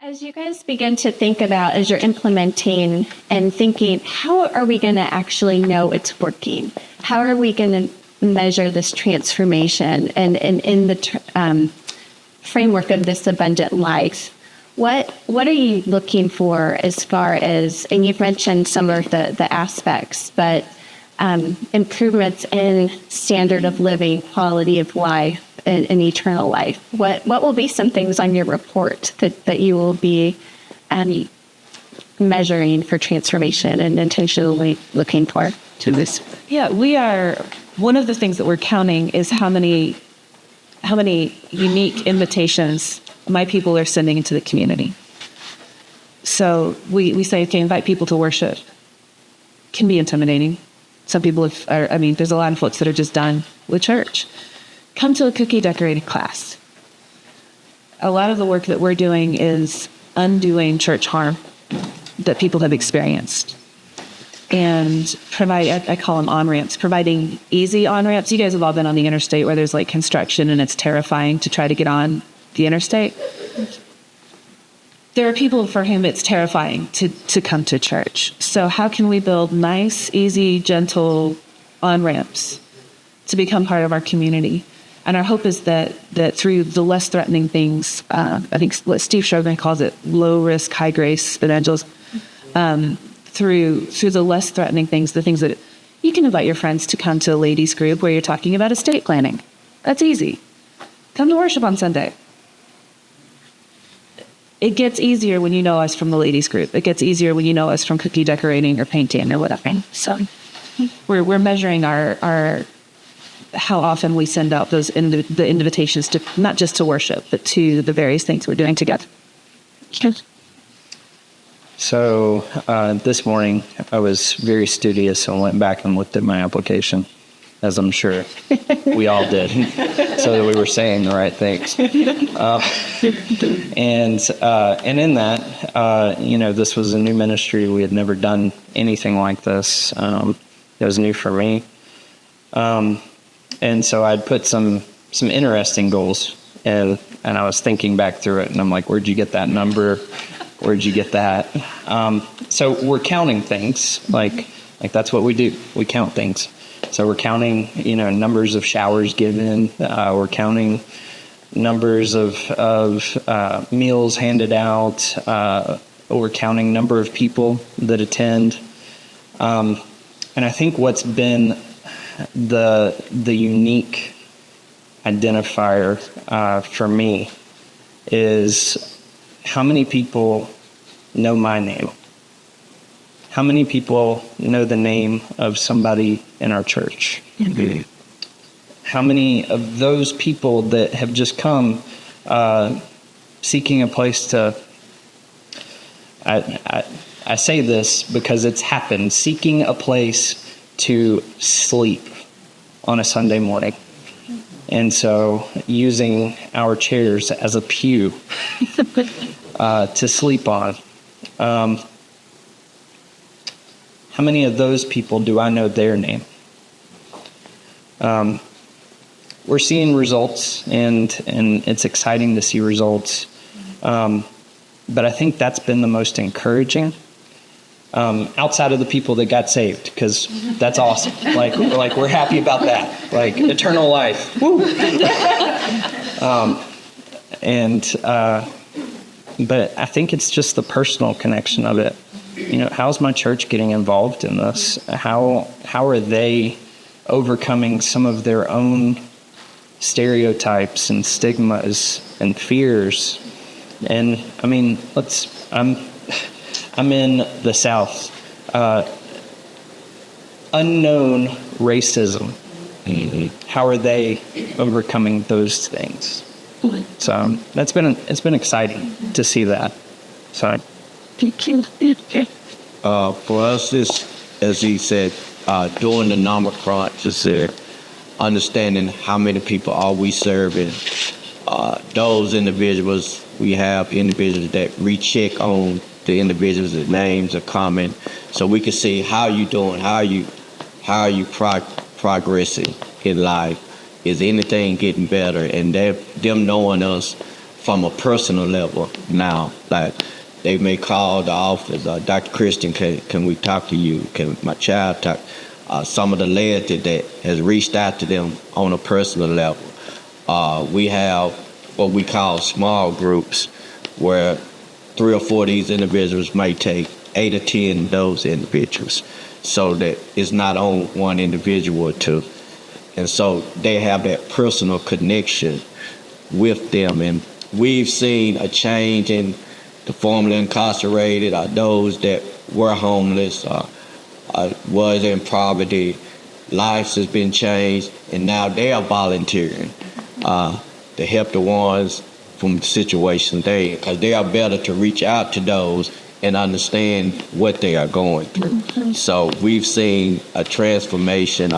As you guys begin to think about, as you're implementing and thinking, how are we going to actually know it's working? How are we going to measure this transformation? And in the framework of this abundant life, what are you looking for as far as, and you've mentioned some of the aspects, but improvements in standard of living, quality of life, and eternal life. What will be some things on your report that you will be measuring for transformation and intentionally looking for to this? Yeah, we are. One of the things that we're counting is how many unique invitations my people are sending into the community. So we say, okay, invite people to worship. Can be intimidating. Some people there's a lot of folks that are just done with church. Come to a cookie decorating class. A lot of the work that we're doing is undoing church harm that people have experienced. And provide, I call them on-ramps, providing easy on-ramps. You guys have all been on the interstate where there's like construction and it's terrifying to try to get on the interstate. There are people for whom it's terrifying to come to church. So how can we build nice, easy, gentle on-ramps to become part of our community? And our hope is that through the less threatening things, I think what Steve Sherman calls it low risk, high grace evangelism, through the less threatening things, the things that you can invite your friends to come to a ladies group where you're talking about estate planning. That's easy. Come to worship on Sunday. It gets easier when you know us from the ladies group. It gets easier when you know us from cookie decorating or painting or whatever. So we're measuring our how often we send out the invitations to not just to worship, but to the various things we're doing together. So this morning I was very studious and went back and looked at my application, as I'm sure we all did, so that we were saying the right things. And in that, this was a new ministry. We had never done anything like this. It was new for me. And so I'd put some interesting goals, and I was thinking back through it, and I'm like, where'd you get that number? Where'd you get that? So we're counting things, like that's what we do. We count things. So we're counting, numbers of showers given. We're counting numbers of meals handed out. We're counting number of people that attend. And I think what's been the unique identifier for me is how many people know my name. How many people know the name of somebody in our church? Mm-hmm. How many of those people that have just come seeking a place to... I say this because it's happened. Seeking a place to sleep on a Sunday morning. And so using our chairs as a pew to sleep on. How many of those people do I know their name? We're seeing results, and it's exciting to see results. But I think that's been the most encouraging. Outside of the people that got saved, because that's awesome. Like we're happy about that. Like eternal life. Woo! But I think it's just the personal connection of it. How's my church getting involved in this? How are they overcoming some of their own stereotypes and stigmas and fears? And I mean, I'm in the South. Unknown racism. Mm-hmm. How are they overcoming those things? So it's been exciting to see that. So for us, this, as he said, doing the number crunch, is understanding how many people are we serving. Those individuals, we have individuals that recheck on the individuals' that names are common, so we can see how you doing, how are you progressing in life. Is anything getting better? And them knowing us from a personal level now. Like they may call the office, Dr. Christian, can we talk to you? Can my child talk? Some of the laity that has reached out to them on a personal level. We have what we call small groups where 3 or 4 of these individuals may take 8 or 10 of those individuals so that it's not on one individual or two. And so they have that personal connection with them. And we've seen a change in the formerly incarcerated or those that were homeless, was in poverty. Lives has been changed, and now they are volunteering to help the ones from the situation because they are better to reach out to those and understand what they are going through. So we've seen a transformation.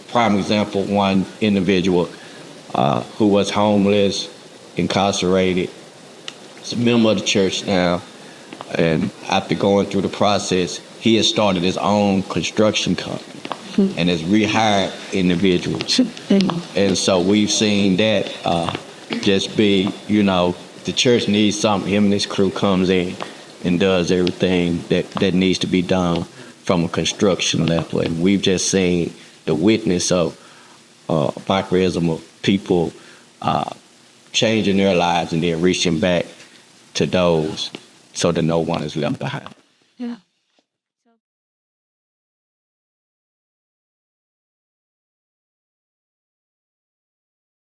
Prime example, one individual who was homeless, incarcerated, is a member of the church now, and after going through the process, he has started his own construction company and has rehired individuals. And so we've seen that just be, the church needs something. Him and his crew comes in and does everything that needs to be done from a construction level. And we've just seen the witness of microism of people changing their lives and then reaching back to those so that no one is left behind. Yeah.